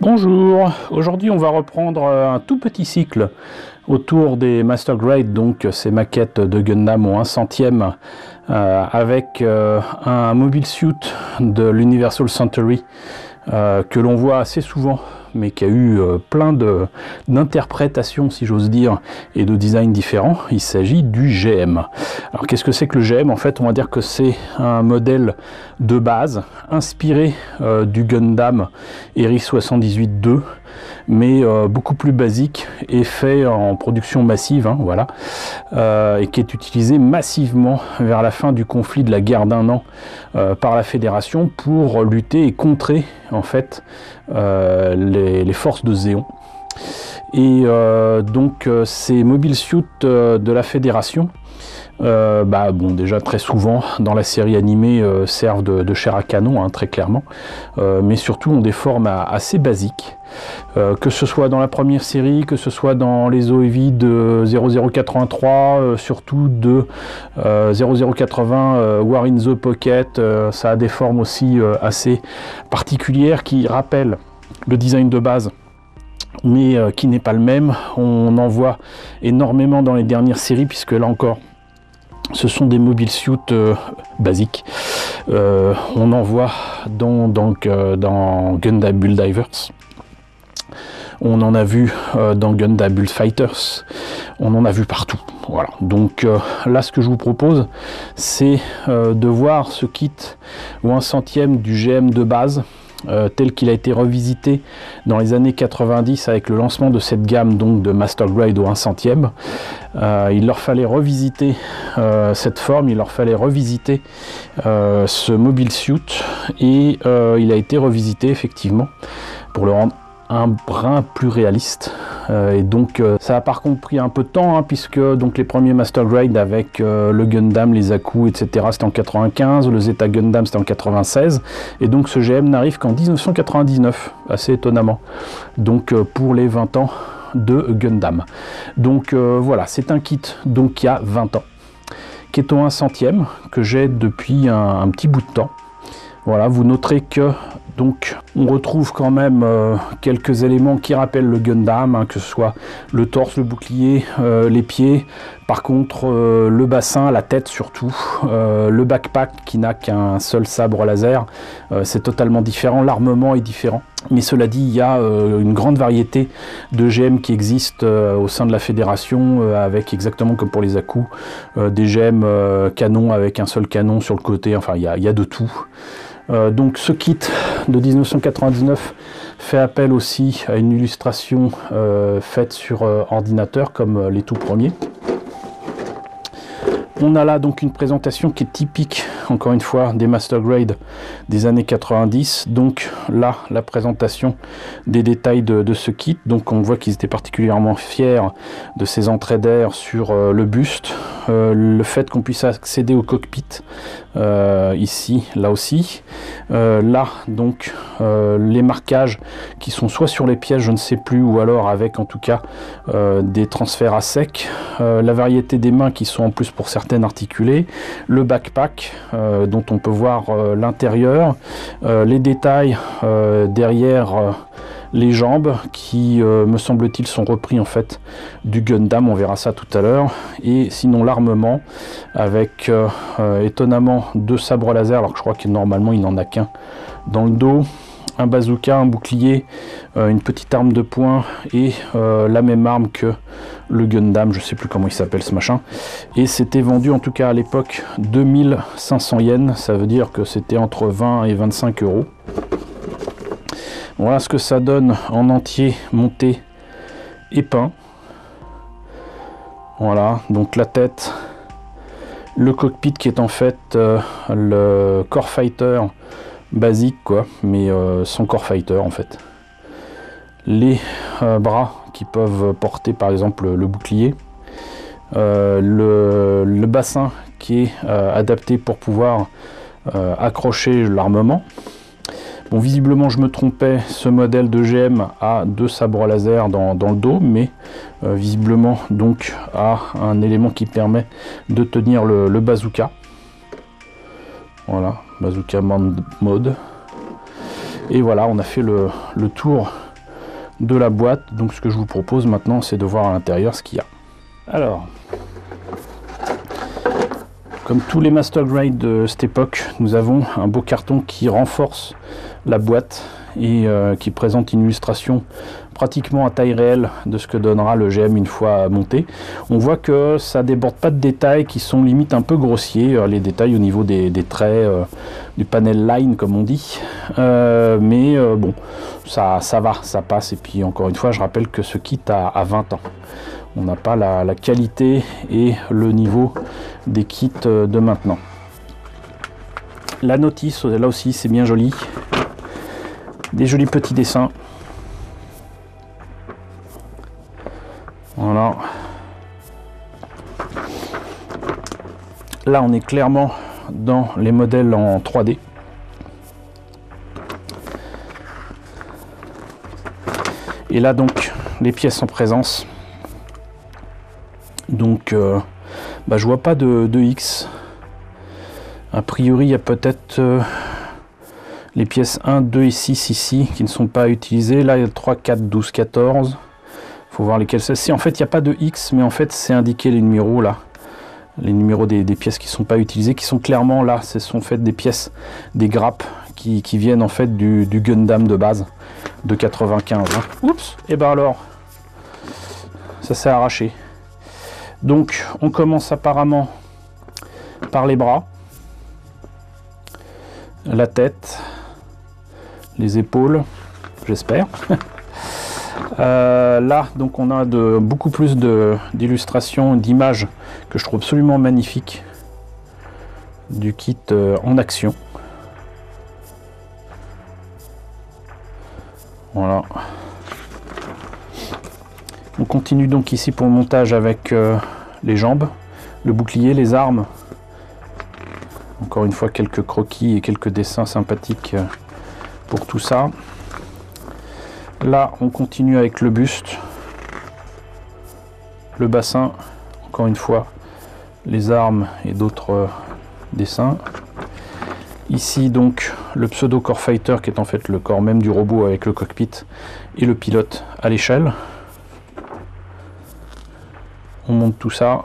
Bonjour, aujourd'hui on va reprendre un tout petit cycle autour des Master Grade, donc ces maquettes de Gundam au 1/100e avec un mobile suit de l'Universal Century que l'on voit assez souvent, mais qui a eu plein d'interprétations, si j'ose dire, et de designs différents. Il s'agit du GM. Alors qu'est-ce que c'est que le GM? En fait, on va dire que c'est un modèle de base inspiré du Gundam Heris 78-2, mais beaucoup plus basique et fait en production massive, hein, voilà, et qui est utilisé massivement vers la fin du conflit de la guerre d'1 an par la Fédération pour lutter et contrer en fait les forces de Zéon. Et donc ces mobile suits de la Fédération, bon, déjà très souvent dans la série animée servent de chair à canon, hein, très clairement, mais surtout ont des formes assez basiques, que ce soit dans la première série, que ce soit dans les OEV de 0083, surtout de 0080 War in the Pocket. Ça a des formes aussi assez particulières qui rappellent le design de base, mais qui n'est pas le même. On en voit énormément dans les dernières séries, puisque là encore ce sont des mobile suits basiques. On en voit dans Gundam Build Divers, on en a vu dans Gundam Build Fighters, on en a vu partout. Voilà. Donc là, ce que je vous propose, c'est de voir ce kit au 1/100e du GM de base, tel qu'il a été revisité dans les années 90 avec le lancement de cette gamme donc de Master Grade au 1/100e. Il leur fallait revisiter cette forme, il leur fallait revisiter ce mobile suit, et il a été revisité effectivement pour le rendre un brin plus réaliste, et donc ça a par contre pris un peu de temps, hein, puisque donc les premiers Master Grade avec le Gundam, les Aku, etc. c'était en 95, le Zeta Gundam c'était en 96, et donc ce GM n'arrive qu'en 1999, assez étonnamment, donc pour les 20 ans de Gundam. Donc voilà, c'est un kit donc qui a 20 ans, qui est au 1/100e, que j'ai depuis un petit bout de temps. Voilà, vous noterez que donc on retrouve quand même quelques éléments qui rappellent le Gundam, hein, que ce soit le torse, le bouclier, les pieds. Par contre, le bassin, la tête surtout, le backpack qui n'a qu'un seul sabre laser, c'est totalement différent. L'armement est différent. Mais cela dit, il y a une grande variété de GM qui existent au sein de la Fédération, avec exactement comme pour les Aku, des GM canon avec un seul canon sur le côté. Enfin, il y a de tout. Donc ce kit de 1999 fait appel aussi à une illustration faite sur ordinateur, comme les tout premiers. On a là donc une présentation qui est typique, encore une fois, des Master Grade des années 90. Donc là, la présentation des détails de ce kit. Donc on voit qu'ils étaient particulièrement fiers de ces entrées d'air sur le buste. Le fait qu'on puisse accéder au cockpit ici, là aussi. Là, donc, les marquages qui sont soit sur les pièces, je ne sais plus, ou alors avec en tout cas des transferts à sec. La variété des mains qui sont en plus pour certaines articulées, le backpack dont on peut voir l'intérieur, les détails derrière les jambes qui me semble-t-il sont repris en fait du Gundam, on verra ça tout à l'heure. Et sinon l'armement avec étonnamment 2 sabres laser, alors que je crois que normalement il n'en a qu'un dans le dos, un bazooka, un bouclier, une petite arme de poing et la même arme que le Gundam, je sais plus comment il s'appelle ce machin, et c'était vendu en tout cas à l'époque 2500 yens, ça veut dire que c'était entre 20 et 25 euros. Voilà ce que ça donne en entier, monté et peint. Voilà, donc la tête, le cockpit qui est en fait le Core Fighter basique, quoi, mais sans Core Fighter en fait. Les bras qui peuvent porter par exemple le bouclier, le bassin qui est adapté pour pouvoir accrocher l'armement. Bon, visiblement je me trompais, ce modèle de GM a 2 sabres laser dans le dos, mais visiblement donc a un élément qui permet de tenir le bazooka. Voilà, bazooka mode. Et voilà, on a fait le tour de la boîte. Donc ce que je vous propose maintenant, c'est de voir à l'intérieur ce qu'il y a. Alors, comme tous les Master Grade de cette époque, nous avons un beau carton qui renforce la boîte et qui présente une illustration pratiquement à taille réelle de ce que donnera le GM une fois monté. On voit que ça déborde pas de détails qui sont limite un peu grossiers, les détails au niveau des traits, du panel line comme on dit, mais bon, ça va, ça passe. Et puis encore une fois, je rappelle que ce kit a 20 ans. On n'a pas la qualité et le niveau des kits de maintenant. La notice, là aussi c'est bien joli, des jolis petits dessins. Voilà. Là on est clairement dans les modèles en 3D. Et là donc les pièces en présence. Donc je vois pas de X. A priori il y a peut-être les pièces 1, 2 et 6 ici qui ne sont pas utilisées. Là il y a 3, 4, 12, 14. Faut voir lesquelles c'est. Si en fait il n'y a pas de X, mais en fait c'est indiqué les numéros là. Les numéros des pièces qui ne sont pas utilisées, qui sont clairement là. Ce sont fait des pièces, des grappes qui viennent en fait du Gundam de base de 95. Hein. Oups, et ben alors, ça s'est arraché. Donc on commence apparemment par les bras, la tête, les épaules, j'espère. Là donc on a beaucoup plus d'illustrations, d'images que je trouve absolument magnifiques du kit en action. Voilà. On continue donc ici pour le montage avec les jambes, le bouclier, les armes. Encore une fois quelques croquis et quelques dessins sympathiques pour tout ça. Là on continue avec le buste, le bassin, encore une fois les armes et d'autres dessins. Ici donc le pseudo core fighter qui est en fait le corps même du robot avec le cockpit et le pilote à l'échelle. On monte tout ça.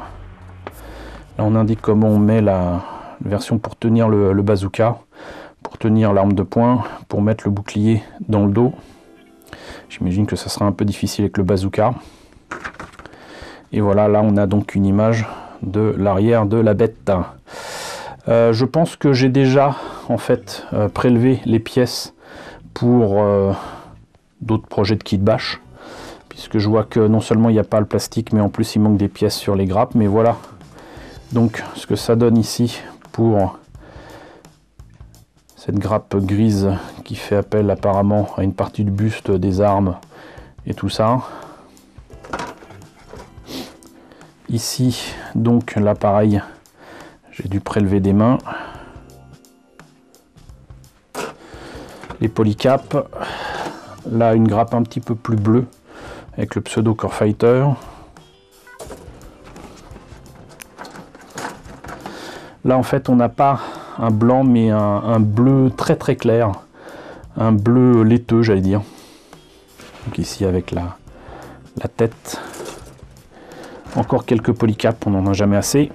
Là on indique comment on met la version pour tenir le bazooka, pour tenir l'arme de poing, pour mettre le bouclier dans le dos. J'imagine que ça sera un peu difficile avec le bazooka. Et voilà, là on a donc une image de l'arrière de la bête. Je pense que j'ai déjà en fait prélevé les pièces pour d'autres projets de kit bash, puisque je vois que non seulement il n'y a pas le plastique, mais en plus il manque des pièces sur les grappes. Mais voilà donc ce que ça donne ici pour cette grappe grise qui fait appel apparemment à une partie du buste, des armes et tout ça. Ici donc l'appareil, j'ai dû prélever des mains. Les polycaps, là une grappe un petit peu plus bleue avec le pseudo core fighter. Là en fait on n'a pas un blanc mais un bleu très très clair, un bleu laiteux j'allais dire. Donc ici avec la tête, encore quelques polycaps, on n'en a jamais assez.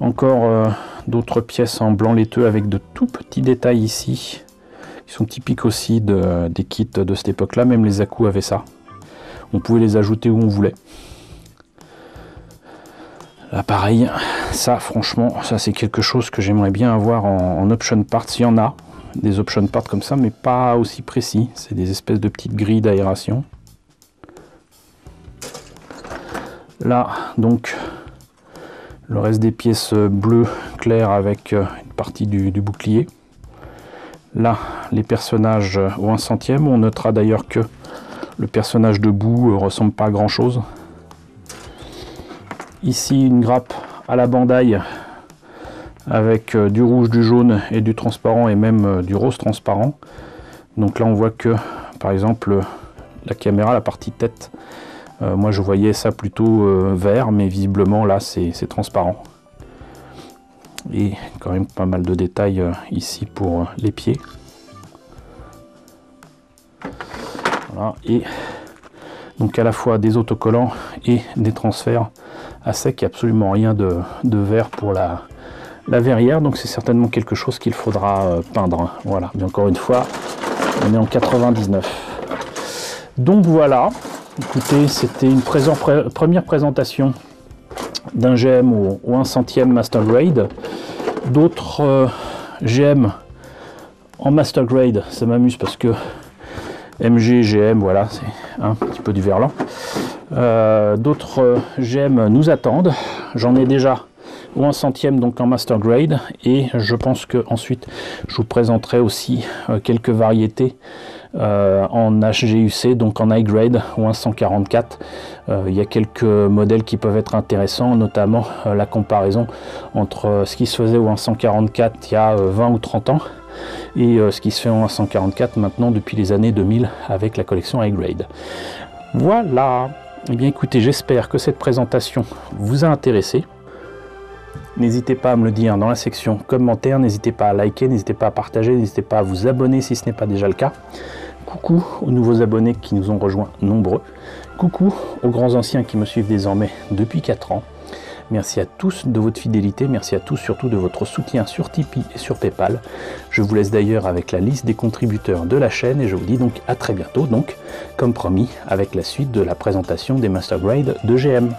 Encore d'autres pièces en blanc laiteux avec de tout petits détails ici qui sont typiques aussi des kits de cette époque là. Même les Aku avaient ça, on pouvait les ajouter où on voulait. Là pareil, ça franchement, ça c'est quelque chose que j'aimerais bien avoir en option parts. Il y en a des option parts comme ça, mais pas aussi précis. C'est des espèces de petites grilles d'aération. Là donc le reste des pièces bleues claires avec une partie du bouclier. Là les personnages au 1 centième. On notera d'ailleurs que le personnage debout ressemble pas à grand chose. Ici une grappe à la bandaille avec du rouge, du jaune et du transparent et même du rose transparent. Donc là on voit que par exemple la caméra, la partie tête, moi je voyais ça plutôt vert, mais visiblement là c'est transparent. Et quand même pas mal de détails ici pour les pieds. Voilà, et donc à la fois des autocollants et des transferts à sec, absolument rien de vert pour la verrière, donc c'est certainement quelque chose qu'il faudra peindre. Voilà, mais encore une fois, on est en 99. Donc voilà, écoutez, c'était une première présentation d'un GM au 1/100e Master Grade. D'autres GM en Master Grade, ça m'amuse parce que MG, GM, voilà, c'est un petit peu du verlan. D'autres GM nous attendent. J'en ai déjà au 1/100e, donc en Master Grade, et je pense que ensuite je vous présenterai aussi quelques variétés en HGUC, donc en high grade ou 144. Il y a quelques modèles qui peuvent être intéressants, notamment la comparaison entre ce qui se faisait au 144 il y a 20 ou 30 ans et ce qui se fait en 144 maintenant depuis les années 2000 avec la collection high grade. Voilà, et bien écoutez, j'espère que cette présentation vous a intéressé. N'hésitez pas à me le dire dans la section commentaires, n'hésitez pas à liker, n'hésitez pas à partager, n'hésitez pas à vous abonner si ce n'est pas déjà le cas. Coucou aux nouveaux abonnés qui nous ont rejoints nombreux. Coucou aux grands anciens qui me suivent désormais depuis 4 ans. Merci à tous de votre fidélité, merci à tous surtout de votre soutien sur Tipeee et sur Paypal. Je vous laisse d'ailleurs avec la liste des contributeurs de la chaîne et je vous dis donc à très bientôt, donc comme promis, avec la suite de la présentation des Master Grade de GM.